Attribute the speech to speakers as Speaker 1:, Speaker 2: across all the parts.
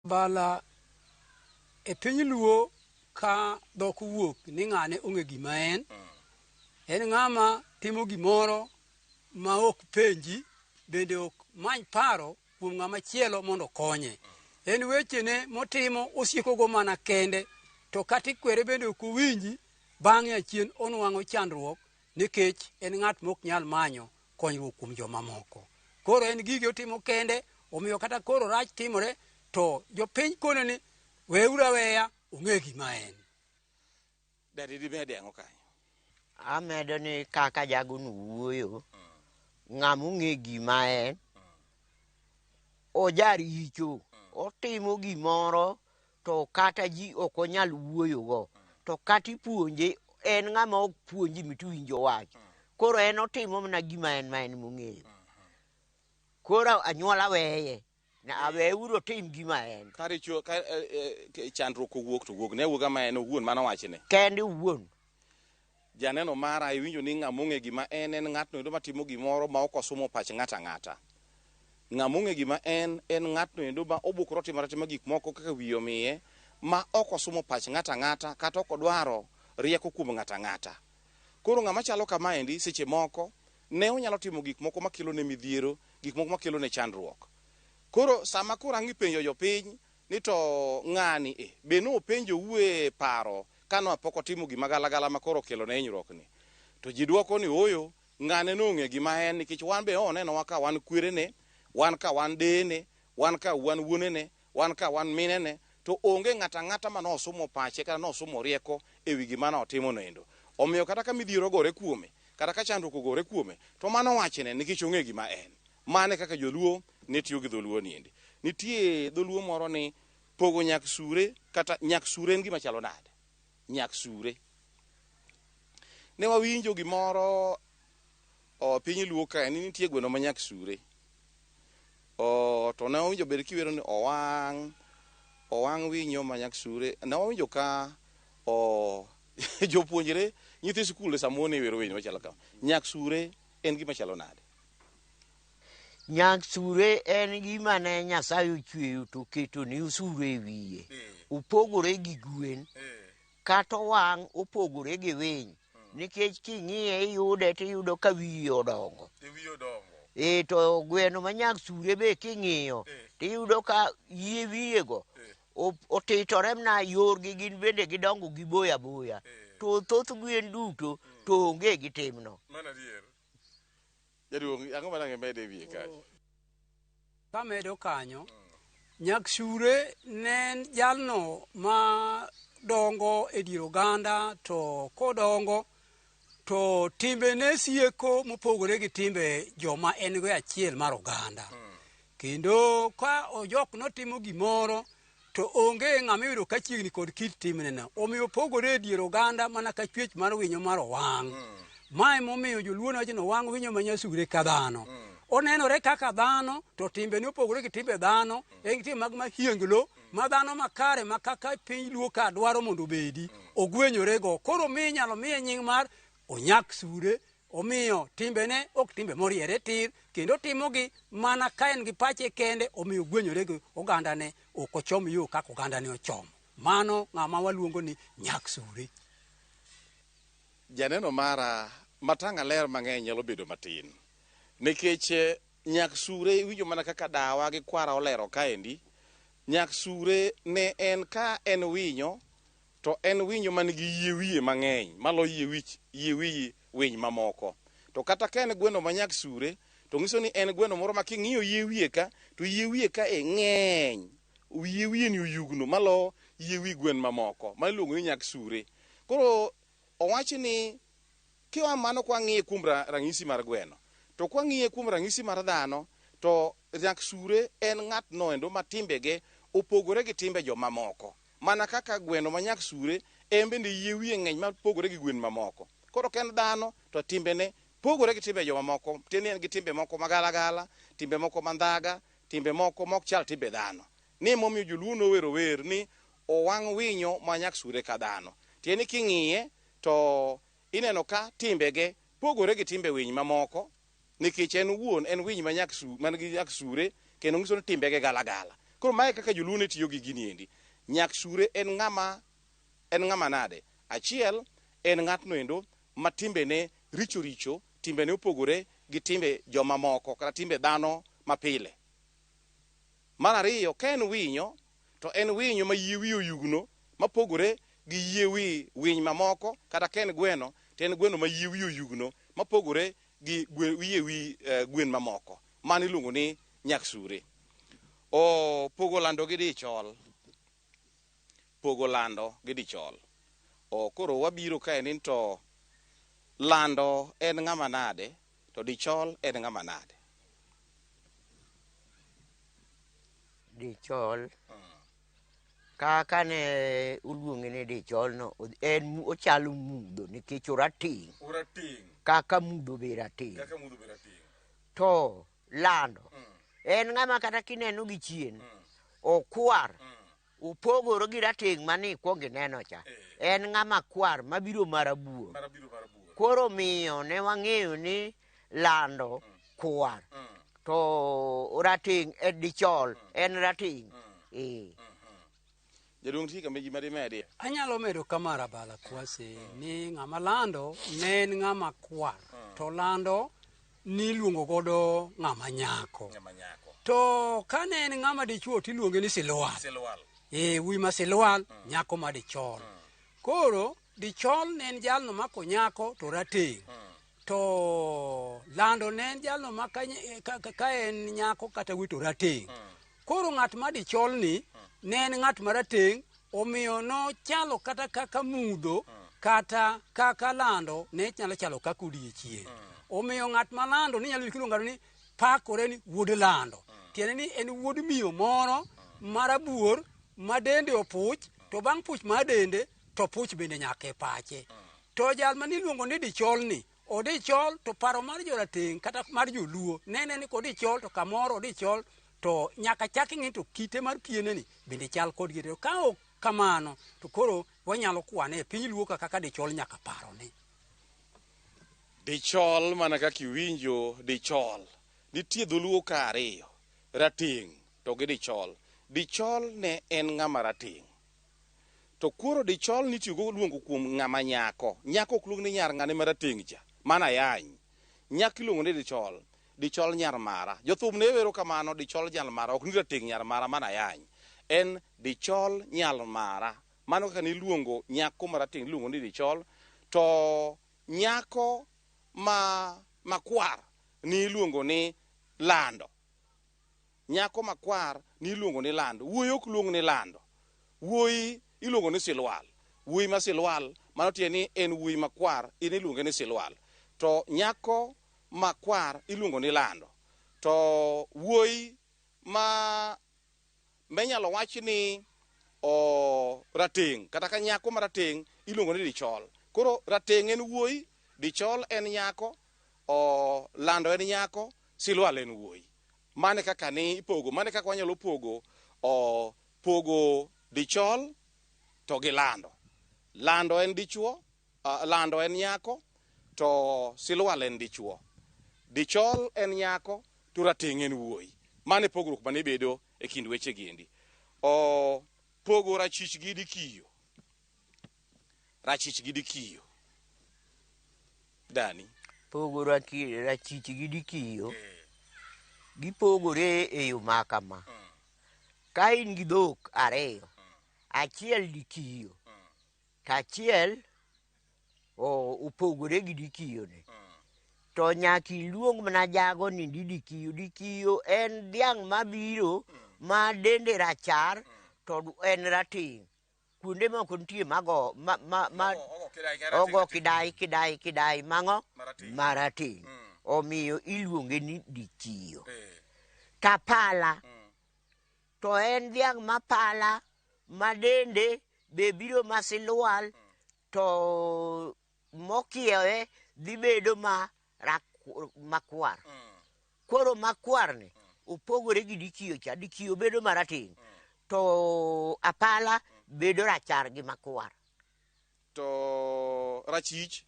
Speaker 1: bala e piny luo ka dhok wuok ni ng'ane ong'e gima en ng'ama timo gimoro ma ok penji bende ok many paro kuom ng'ama chielo mondo konye. En wechene motimo osiekogo mana kende, to kata ikwere bende ok owinji, bang'e achien onwang'o chandruok nikech en ng'at mok nyal manyo konyruok kuom joma moko. Koro en gige otimo kende, omiyo kata koro rach timore to jopiny kone ni weuru aweya ong'e gima en.
Speaker 2: Amedo ni kaka jagono wuoyo, ng'ama ong'e gima en, ojaricho, otimo gimoro to kata ji ok onyal wuoyogo, to kata ipuonje, en ng'ama ok puonji mitiwinjo wach. Koro en otimo mana gima en ma en mong'eyo. Koro anyuola weye, aweuru otim gima en.
Speaker 3: Karicho chandruok owuok to wuok ne wuoga ma en owuon mano wachne.
Speaker 2: Kende owuon.
Speaker 3: Janeno mara iwinjo ni ng'ama ong'e gima en ng'atno endo matimo gimoro ma ok osomo pach ng'ata ng'ata. Ng'ama ong'e gima en ng'atno endo ma obukro timo gik moko kaka wiye omiye ma ok osomo pach ng'ata ng'ata kata ok odwaro rieko kuom ng'ata ng'ata. Koro ng'ama chalo kama endi seche moko ne onyalo timo gik moko makelo ne midhiero, gik moko makelo ne chandruok. Koro sama koro ang' ipenjo jopiny ni to ng'ani be no penjo wuo paro kano pok otimo gima galagala ma koro kelo ne hinyruok ni, to ji dwoko ni oyo ng'ane no ong'e gima en nikech wan be onenowa ka wan kwerene, wan ka wan dene, wan ka wan wuonene, wan ka wan minene, to onge ng'ata ng'ata ma nosomo pache kata nosomo rieko ewi gima notimo noendo. Omiyo kata ka midhiero gore kuome, kata ka chandruok ogore kuome, to mano wachne nikech ong'e gima en. Mane kaka joluo ne tiyo gi dholuo niendi. Nitie dholuo moro ni pogo nyak sure, kata nyak sure en gima chalo nade. Nyak sure. Ne wawinjo gimoro piny luo ka ni nitie gweno ma nyak sure. To ne wawinjo bed kiwero ni owang' winyo ma nyak sure. Ne wawinjo ka jopuonjre nyithi skul samone wero winyo machalo kama. Nyak sure en gima chalo nade.
Speaker 2: Nyak sure en gima ne Nyasaye ochweyo to keto ni usure e wiye. Upogore gi gwen. Kata wang' opogore gi winy. Nikech king'iye iyude tiyudo ka wiye odongo. To gweno ma nyak sure be king'iyo tiyudo ka yie wiyego otitore mna yorgi gin bende gidongo giboya boya. To thoth gwen duto to onge gi timno.
Speaker 1: Kamedo kanyo, nyak sure ne en jalno ma dongo e dier oganda, to kodongo to timbe ne sieko mopogore gi timbe joma en go achiel mar oganda. Kendo ka ojok notimo gimoro to onge ng'ama iyudo ka chiegni kod kit timneno. Omiyo opogore e dier oganda mana ka chwech mar winyo mar owang'. Mae momiyo joluo wacho ni owang' winyo ma nyasure ka dhano. Onenore kaka dhano to timbe ne opogore gi timbe dhano, en timbe mag mahienglo ma dhano makare ma kaka piny luo ka dwaro mondo obedi ogwenyorego. Koro inyalo miye nying mar onyak sure, omiyo timbene ok timbe moriere tir, kendo timogi mana ka en gi pache kende, omiyo ogwenyore gi ogandane, ok ochom yo kaka ogandane ochomo. Mano ng'ama waluongo ni nyak sure.
Speaker 3: Janeno mara matanga ler mang'eny nyalo bedo matin. Nikech nyak sure winjo mana kaka dawa gi kwara olero kaendi. Nyak sure ne en ka en winyo, to en winyo man gi yie wiye mang'eny malo yie wiye winy mamoko. To kata ka en gweno ma nyak sure, to ng'iso ni en gweno moro ma king'iyo yie wiye ka, to yie wiye ka ng'eny. Yie wiye ni oyugno malo yie wi gwen mamoko ma iluongo ni nyak sure. Koro owach ni kiwa mano kwa ng'iye kuom ranyisi mar gweno, to kwa ng'iye kuom ranyisi mar dhano, to nyak sure en ng'atno endo ma timbege opogore gi timbe joma moko. Mana kaka gweno ma nyak sure en bende yie wiye ng'eny ma pogore gi gwen mamoko. Koro ken dhano to timbene pogore gi timbe joma moko. Tiende en gi timbe moko magalagala, timbe moko mandhaga, timbe moko mok chal timbe dhano. Ni momiyo joluo nowero wer ni owang' winyo ma nyak sure ka dhano. Tiende king'iye to ineno ka timbege pogore gi timbe winy mamoko, nikech en wuon en winy ma man gi nyak sure, kendo ng'iso ni timbege galagala. Koro mae kaka joluo ne tiyo gi gini endi. Nyak sure en ng'ama nade? Achiel en ng'atno endo ma timbene richo richo, timbene opogore gi timbe joma moko kata timbe dhano mapile. Mar ariyo, ka en winyo, to en winyo ma yie wiye oyugno mapogore gi yie winy mamoko, kata ka en gweno to en gweno ma yie wiye oyugno mapogore gi gwen mamoko. Mano iluongo ni nyak sure. Pogo lando gi dichol. Pogo lando gi dichol. Koro wabiro kae ni to lando en ng'ama nade to dichol en ng'ama nade?
Speaker 2: Dichol kaka ne uluonge ni dichol no en ochalo mudho nikech orating'. Kaka mudho be rating'. To lando en ng'ama kata kineno gi chien okwar opogore gi rating' mani kuongo ineno cha. En ng'ama kwar mabiro marabuor. Koro miyo ne wang'eyo ni lando kwar to rating' dichol en rating'.
Speaker 3: Jaduong' tika meji madi.
Speaker 1: Anyalo medo kamara bala kwase ni ng'ama lando ne en ng'ama kwar to lando ni luongo godo ng'ama nyako. To kane en ng'ama dichuo tiluonge ni silwal. Wi ma silwal nyako ma dichol. Koro dichol ne en jalno ma konyako to rateng'. To lando ne en jalno ma ka en nyako kata wito rateng'. Koro ng'at ma dichol ni ne en ng'at ma rateng', omiyo no chalo kata kaka mudho kata kaka lando ne nyalo chalo kaka odiechieng'. Omiyo ng'at ma lando ni nyalo kiluongo ni pakore ni wuod lando. Tiende ni en wuod miyo moro marabuor ma dende opuch, to bang' puch mar dende to puch bende nyaka e pache. To jal mani iluongo ni dichol ni, odichol to paro mar jorateng' kata mar joluo nene ni kodichol to kamoro odichol to nyaka chak ing'i to kite mar piene ni bende chal kod gite. Ka ok kamano to koro wanyalo kwane e piny luo kaka dichol nyaka paro ni.
Speaker 3: Dichol mana kaka iwinjo dichol. Nitie dholuo ka ariyo, rating' to gi dichol. Dichol ne en ng'ama rating'. To koro dichol nitiyogo luongo kuom ng'ama nyako. Nyako ok luong ni nyar ng'ane ma rating' cha, mana yany. Nyako iluongo ni dichol. Dichol nyar mara. Jothum ne wero kamano, dichol nyar mara, ok ni rating' nyar mara mana yany. En dichol nyar mara. Mano kaka ni luongo nyako ma rating' iluongo ni dichol. To nyako makwar ni iluongo ni lando. Nyako makwar ni iluongo ni lando. Wuoyi ok luong ni lando. Wuoyi iluongo ni silwal. Wuoyi ma silwal, mano tiende ni en wuoyi makwar, in iluonge ni silwal. To nyako makwar iluongo ni lando. To wuoyi menyalo wach ni rateng' kata ka nyako ma rateng' iluongo ni dichol. Koro rateng' en wuoyi, dichol en nyako, lando en nyako, silwal en wuoyi. Mane kaka ni ipogo, mane kaka wanyalo pogo dichol to gi lando. Lando en dichuo, lando en nyako, to silwal en dichuo. Dichol en nyako, to rateng' en wuoyi. Mane pogruok mane bedo e kind weche giendi. Pogo rachich gi dikiyo. Rachich gi dikiyo. Dani.
Speaker 2: Pogo rachich gi dikiyo. Gipogore e yo makama. Ka in gi dhok ariyo, achiel dikiyo, to achiel opogore gi dikiyo ne. To nyaka iluong mana jago ni dikiyo. Dikiyo en dhiang' mabiro ma dende rachar to en rating'. Kuonde moko nitie ogo kidai mang'o marating'. Omiyo iluonge ni dikiyo. Tapala to en dhiang' mapala ma dende be biro masilwal to mokiewe dhi bedo makwar. Koro makwar ni opogore gi dikiyo cha. Dikiyo bedo marating' to apala bedo rachar gi makwar.
Speaker 3: To rachich?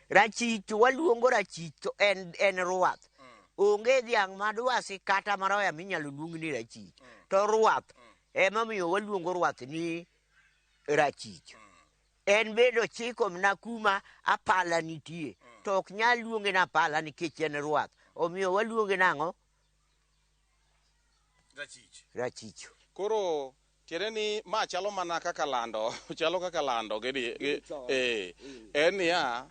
Speaker 2: Rachich waluongo rachich to en rwath. Onge dhiang' madwasi kata maroya minyalo luong ni rachich. to rwath ema miyo waluongo rwath ni rachich. En bedo chiko mna kuma apala nitie to ok nyal luonge na apala nikech en rwath, omiyo waluonge nang'o rachich.
Speaker 3: Koro tiende ni ma chalo mana kaka lando chalo kaka lando en ya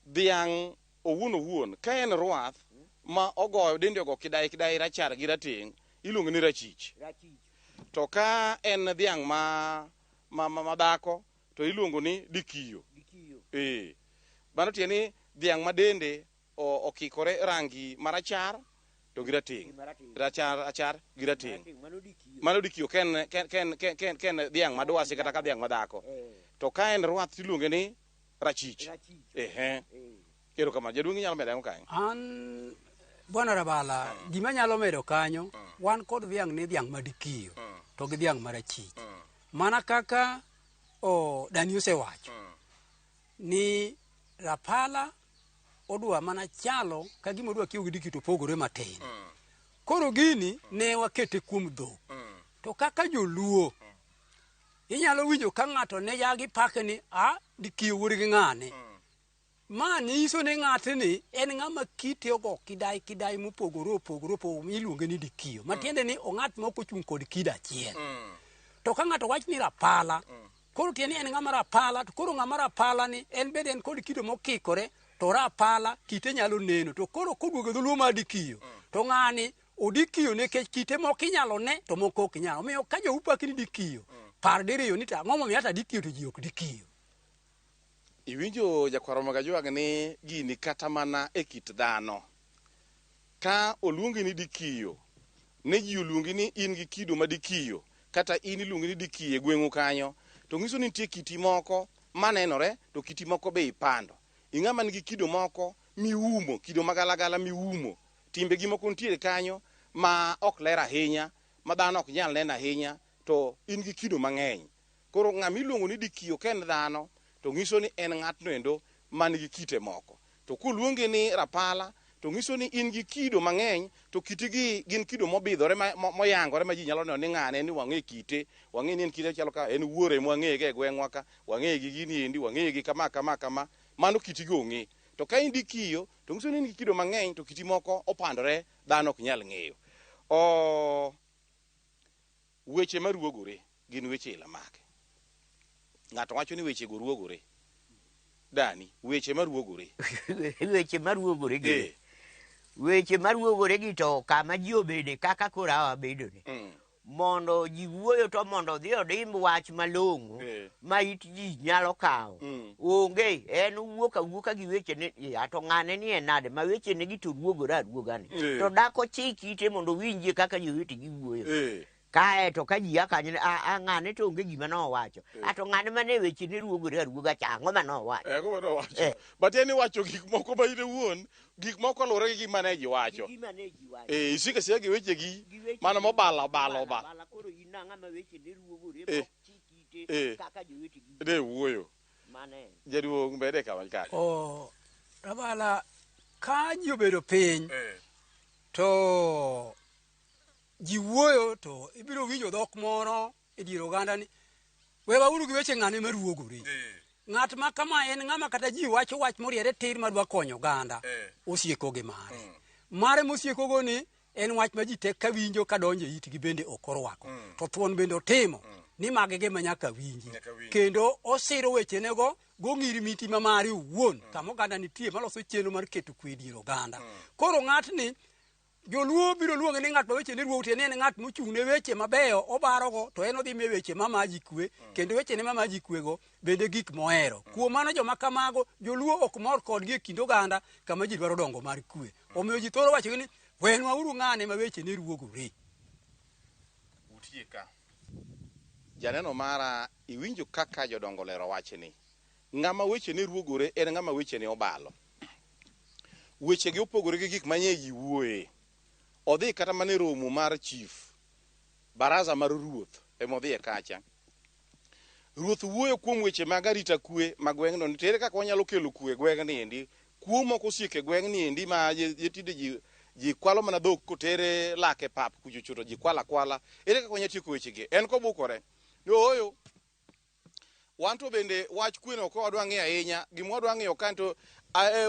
Speaker 3: dhiang' owuon ka en rwath ma ogoyo dende ogo kidai rachar gi rateng' iluongo ni rachich. To ka en dhiang' ma dhako to iluongo ni dikiyo. Mano tiende ni dhiang' ma dende okikore rangi marachar to gi rateng', rachar gi rateng', mano dikiyo ken dhiang' madwasi kata ka dhiang' madhako. To ka en rwath iluonge ni rachich. Kero kama jaduong' nyalo medo kanyo.
Speaker 1: An Bwana Rabala, gima nyalo medo kanyo, wan kod dhiang' ni dhiang' madikiyo to gi dhiang' marachich. Mana kaka Dani osewacho ni rapala odwa mana chalo ka gima odwa kiyo gi dikiyo to pogore matin. Koro gini ne wakete kuom dhok. To kaka joluo inyalo winjo ka ng'ato ne yagi pake ni dikiyo wuod gi ng'ane. Ma nyiso ni ng'atni en ng'ama kite ogo kidai mopogore miluonge ni dikiyo. Matiende ni ng'at ma ok ochung' kod kida achiel. To ka ng'ato wach ni rapala, koro tiende en ng'ama rapala, to koro ng'ama rapala ni en bende en kod kido mokikore, to rapala kite nyalo neno. To koro koduogo dholuo mar dikiyo, to ng'ani odikiyo nikech kite moko inyalo ne to moko ok inyalo. Omiyo ka jou paki ni dikiyo, par diriyo ni ang'o momiyo hata dikiyo to ji ok dikiyo.
Speaker 3: Iwinjo jakwaro magajwag ni gini kata mana e kit dhano. Ka oluongi ni dikiyo, ne ji oluongi ni in gi kido ma dikiyo, kata in iluongi ni dikiyo e gweng'u kanyo, to ng'iso ni nitie kiti moko manenore to kiti moko be ipando. Ing'ama nigi kido moko miumo, kido magalagala miumo. Timbegi moko nitiere kanyo ma ok ler ahinya, ma dhano ok nyal neno ahinya, to in gi kido mang'eny. Koro ng'ama iluongo ni dikiyo ka en dhano, to ng'iso ni en ng'atno endo man gi kite moko. To koluonge ni rapala, to ng'iso ni in gi kido mang'eny, to kitigi gin kido mobidhore moyangore ma ji nyalo neno ni ng'ane, ni wang'e kite, wang'e ni en kite chalo ka en wuore mwang'e ga e gweng'wa ka, wang'e gi gini endi, wang'e gi kama, mano kitigi ong'e. To ka in dikiyo, to ng'iso ni in gi kido mang'eny, to kiti moko opandore, dhano ok nyal ng'eyo. Weche maruogore gin weche ila make. Ng'ato wacho ni weche go ruogore. Dani, weche maruogore.
Speaker 2: Weche maruogore gi. Weche maruogore gi to kama ji obede kaka koro wabedo ni. Mondo ji wuoyo to mondo dhi odim wach malong'o ma it ji nyalo kawo. Onge, en wuoka gi weche ni to ng'ane ni en nade ma weche ne gi to ruogore aruoga ni. To dako chik ite mondo winjie kaka jowete gi wuoyo. Kae to ka ji akanyo ng'ane to onge gima nowacho. To ng'ane mane weche ne ruogore aruoga chang'o ma nowacho.
Speaker 3: But en wacho gik moko ma ine wuon, gik moko lure gi gima ne ji wacho. Isika siya gi weche gi mana mobalo.
Speaker 2: Koro in ng'ama weche ne ruogore chikite kaka jowete gi.
Speaker 3: Ne wuoyo. Jaduong' bede kama ka.
Speaker 1: Rabala, ka ji obedo piny, to ji wuoyo to ibiro winjo dhok moro e dier oganda ni we wauru gi weche ng'ane maruogore. Ng'at ma kama en ng'ama kata ji wacho wach moriere tir madwa konyo oganda, osieko gi mare mosiekogo ni en wach ma ji tek ka winjo ka donjo e itgi bende ok orwako. To thuon bende otimo ni magi gima nyaka winji, kendo osiro wechenego gong'iri miti ma mare owuon kama oganda nitie maloso chenro mar keto kwe e dier oganda. Koro ng'atni joluo biro luonge ni ng'at ma weche ne ruogo, tiende en ng'at mochung' ne weche mabeyo obarogo, to en odhi miye weche mamaji kwe, kendo weche ne mamaji kwego bende gik mohero. Kuom mano joma kamago joluo ok mor kodgi e kind oganda kama ji dwaro dongo mar kwe. Omiyo ji thoro wacho ni wenwauru ng'ane ma weche ne ruogore.
Speaker 3: Utieka. Janeno mara, iwinjo kaka jodongo lero wachni. Ng'ama weche ne ruogore en ng'ama weche ne obalo. Weche gi opogore gi gik manye ji wuoye. Odhi kata mane romo mar chief, baraza mar ruoth, emodhiye kacha. Ruoth wuoyo kuom weche mag arita kwe ma gweng'no, nitere kaka wanyalo kelo kwe gweng'ni endi. Kuo moko osiek e gweng'ni endi ma jetide ji ji kwalo mana dhok kotere lake pap kuchuchuto ji kwala kwala ere kaka nyatieko wechegi en kobukore ni oyo wanto bende wach kweno ko wadwa ng'e ahinya gima wadwa ng'eyo kanto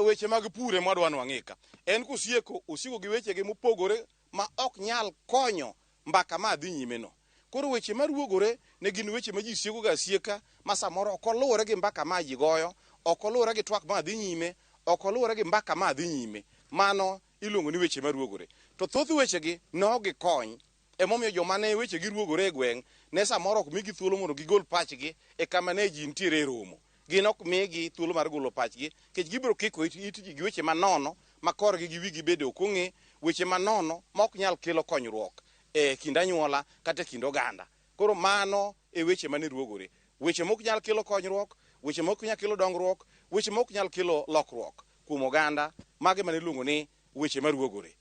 Speaker 3: weche mag pure mwadwa nwang'ika en kusieko osigo gi wechegi mopogore ma ok nyal konyo mbaka ma dhi nyime no koro weche maruogore ne gin weche ma ji siego ga sieka ma samoro ok oluwore gi mbaka ma ji goyo ok oluwore gi twak ma dhi nyime ok oluwore gi mbaka ma dhi nyime mano iluongo ni weche maruogore to thoth wechegi nogi kony emomiyo joma ne wechegi ruogore e gweng' ne samoro ok migi thuolo mondo gigol pachgi e kama ne ji nitiere e romo gin ok migi thuolo mar golo pachgi kech gibiro kiko itgi gi weche manono ma korgi gi wigi bede ok ong'e weche manono ma ok nyal kelo konyruok e kind anyuola kata e kind oganda koro mano e weche mane ruogore weche mok nyal kelo konyruok weche mok nyal kelo dongruok weche mok nyal kelo lokruok kuom oganda mage mane luongo ni weche maruogore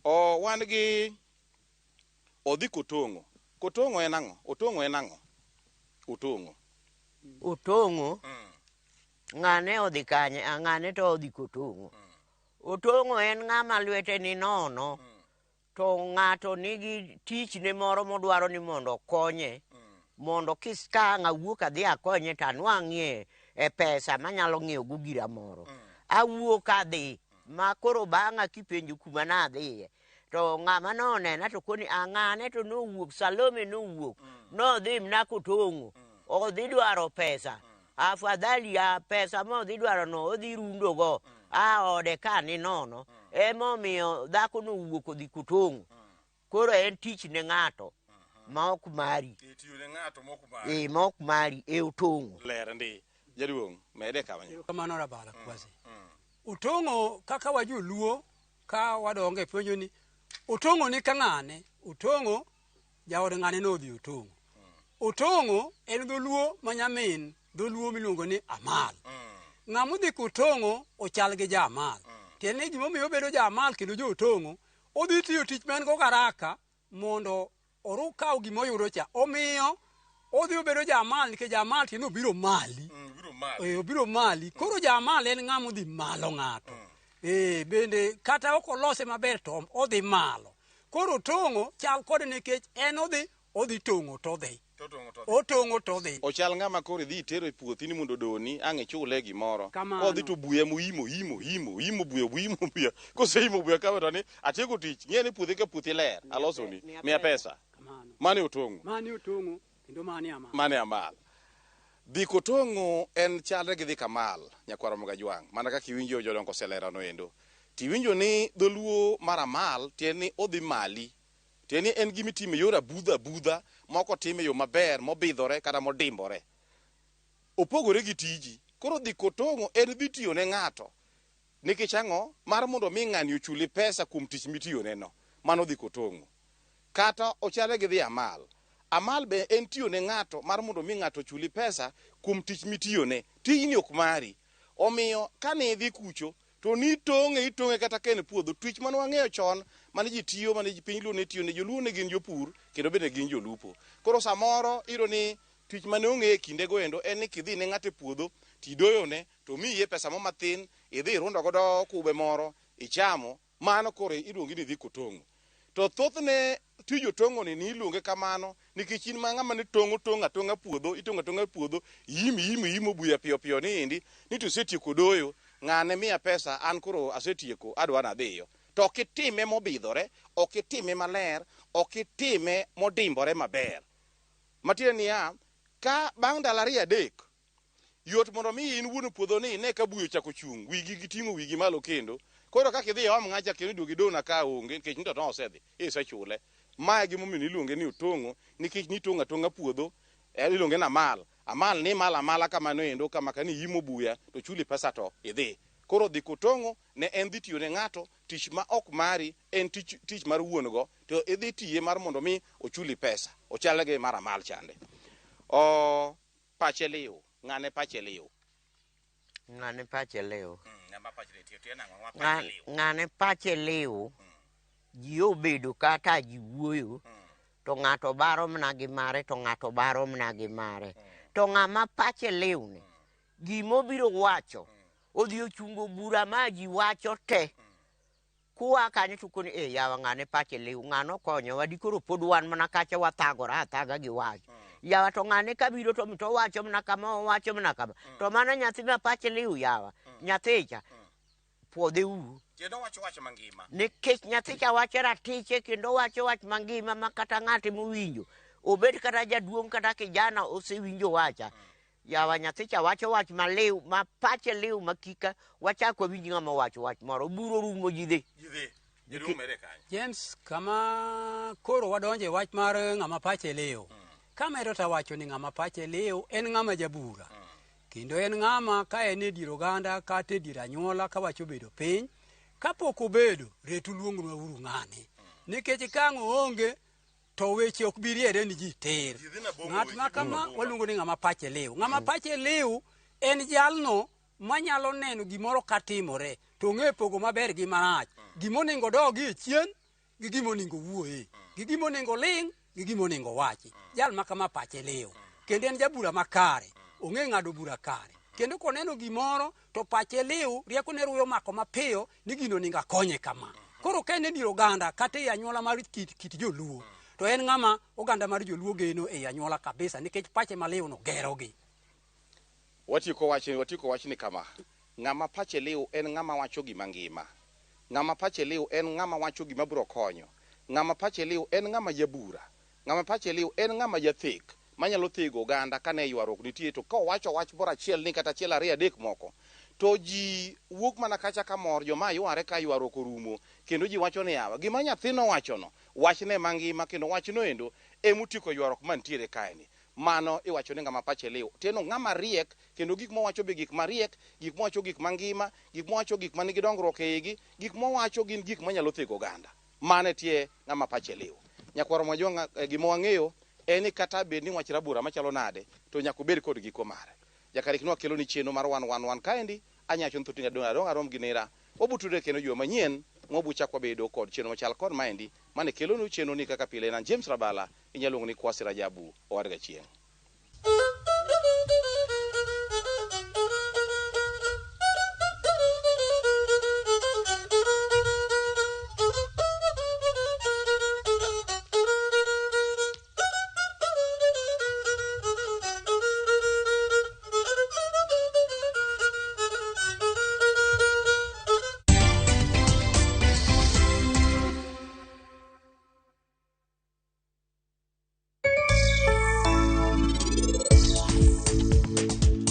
Speaker 3: wan gi odhi Kotongo. Kotongo en ang'o? Otongo en ang'o?
Speaker 2: Otongo ng'ane odhi kanye ng'ane to odhi Kotongo. Otongo en ng'ama lwete ni nono to ng'ato nigi tich ne moro modwaro ni mondo konye mondo ka ng'awuok adhi akonye to anwang'ie e pesa manyalo ng'iewo go gira moro awuok adhi ma koro bang'a kipenjo kuma nadhiye to ng'ama nonena to koni ang'ane to nowuok Salome nowuok nodhi mna Kotongo odhi dwaro pesa afadhali ya pesa modhi dwaro no odhi rundo go ode ka ni nono emomiyo dhako nowuok odhi Kotongo koro en tich ne ng'ato ma ok mari ma ok mari e Otongo
Speaker 3: ler ndi jaduong' mede kamanyo
Speaker 1: kamano rabala kwasi Otongo kaka wajoluo ka wadonge penjo ni Otongo ni ka ng'ane Otongo jaod ng'ane no dhi Otongo Otongo en dholuo manyamin dholuo miluongo ni Amal ng'ama dhi Kotongo ochal gi Jamal tiende ni gimomiyo bedo Jamal kendo jo Otongo odhi tiyo tich men go garaka mondo oru kaw gimoyudo cha omiyo odhi obedo Jamal nikech Jamal tiende obiro mali obiro mali koro Jamal en ng'ama odhi malo ng'ato bende kata ok olose maber to odhi malo koro Otongo chal kode nikech en odhi tong'o to dhi Otongo to dhi
Speaker 3: ochal ng'ama koro idhi tero e puothi ni mondo doni ang' ichule gimoro odhi to buya imo buya koseimo buya ka to ni atieko tich ng'e ni puothi ka puothi ler alosoni miya pesa mane Otongo
Speaker 1: kendo
Speaker 3: mane Amal dhi Kotongo en chalre gi dhi Kamal nyakwaro Mgajwang' mana kaka iwinjo jodongo oselerano endo tiwinjo ni dholuo mar Amal tiende ni odhi mali tiende en gimitime yor abudha moko time yo maber mobidhore kata modimbore opogore gi tiji koro dhi Kotongo en dhi tiyo ne ng'ato nikech ang'o mar mondo mi ng'ani ochuli pesa kuom tich mitiyone no mano dhi Kotongo kata ochale gi dhi Amal be en tiyo ne ng'ato mar mondo mi ng'ato chuli pesa kuom tich mitiyone tijni ok mari omiyo kane idhi kucho to ni itong'e kata ken puodho tich mane wang'eyo chon mane ji tiyo mane ji piny luo ne tiyo ne joluo ne gin jopur kendo bende gin jolupo koro samoro iro ni tich mane ong'e kinde go endo en ni kidhi ne ng'ate puodho tidoyone to miye pesa mo mathin idhi irundo godo kube moro ichamo mano koro iluongi ni dhi Kotongo to thothne tij Otongo ni iluonge kamano nikech in ma ng'ama ne tong'a puodho itong'a puodho imo buya piyo ni indi ni to setieko doyo ng'ane miya pesa an koro asetieko adwa nadhiyo to ok itime mobidhore ok itime maler ok itime modimbore maber matiende niya ka bang' ndalo 2-3 yot mondo mi in wuon puodho ni ne ka buyo chako chung wigi giting'o wigi malo kendo koro kaka idhi om ng'acha kendo duogi dona ka onge nikech nito to osedhi isechule mae gimomiyo iluonge ni Otongo nikech ni tong'a puodho iluonge na Amal ni mala kamano endo kama kani imo buya to chuli pesa to idhi koro dhi Kotongo ne en dhi tiyo ne ng'ato tich ma ok mari en tich mar wuon go to idhi tiye mar mondo mi ochuli pesa ochale gi mar Amal chande pache liw ng'ane pache liw
Speaker 2: ng'ane pache liw ji obedo kata ji wuoyo to ng'ato baro mna gi mare to ng'ato baro mna gi mare to ng'ama pache liw ni gimobiro wacho odhi ochungo bura ma ji wacho te kuwa kanyo tukoni yawa ngane pache liu ngano konyo wadikuru podwan mana kacha watagora ataga gi wach yawa to ngane kabiro to mito wacho mna kama wacho mna kama to mana nyathi ma pache liu yawa nyathicha puodhe u
Speaker 3: kendo wacho mangima
Speaker 2: nikech nyathicha wacho ratiche kendo wacho wach mangima makata ng'ate mowinjo obed kata jaduong' kata kijana osewinjo wacha yawa nyathicha wacho wach maliu ma pache liu makika wachako winji ng'ama wacho wach moro buro rumo jidhe
Speaker 1: James kama koro wadonje wach mar ng'ama pache liu kama ero ta wacho ni ng'ama pache liu en ng'ama jabura kendo en ng'ama ka en e dier oganda kata e dier anyuola ka wacho bedo piny kapok obedo retu luongonwa uru ng'ane nikech kang'o onge to weche ok bi riere ni ji tir ng'at ma kama waluongo ni ng'ama pache liu ng'ama pache liu en jalno manyalo neno gimoro katimore to ng'e pogo maber gi marach gimonego dogi e chien gi gimonego wuoye gi gimonego ling gi gimonego wachi jal ma kama pache liu kendo en jabura makare ong'e ng'ado bura kare kendo koneno gimoro to pache liu rieko ne ruyo mako mapiyo ni gino ninga konye kama koro ka en e dier oganda kata e anyuola mar kit joluo to en ng'ama oganda mar joluo geno e anyuola kabisa nikech pache maliu no gerogi.
Speaker 3: Watieko wach ni kama ng'ama pache liu en ng'ama wacho gima ngima ng'ama pache liu en ng'ama wacho gima biro konyo ng'ama pache liu en ng'ama jabura ng'ama pache liu en ng'ama jathek manyalo thego oganda kane ywaruok nitie to kowacho wach bora achiel ni kata achiel ariyo adek moko to ji wuok mana kacha kamor joma yware ka ywaruok orumo kendo ji wacho ni yawa gima nyathino wachono wachne mangima kendo wachno endo emotiko ywaruok mantiere kaeni mano iwacho ni ng'ama pache liu teno ng'ama riek kendo gik mowacho be gik mariek gik mowacho gik mangima gik mowacho gik manigi dongruok e igi gik mowacho gin gik manyalo thego oganda mane tie ng'ama pache liu nyakwaro mwajonga gima wang'eyo en ni kata bed ni wach rabura machalo nade to nyaka obed kod giko mare jakariknwa kelo ni cheno mar 111 kaendi anyacho nthutinga donga rom ginera obutude kendo juma manyien mobucha kwa bedo kod cheno machal kod maendi mane kelo ni cheno ni kaka pile na James Rabala inyalo ng'ni Kwasi Rajabu owarga chieng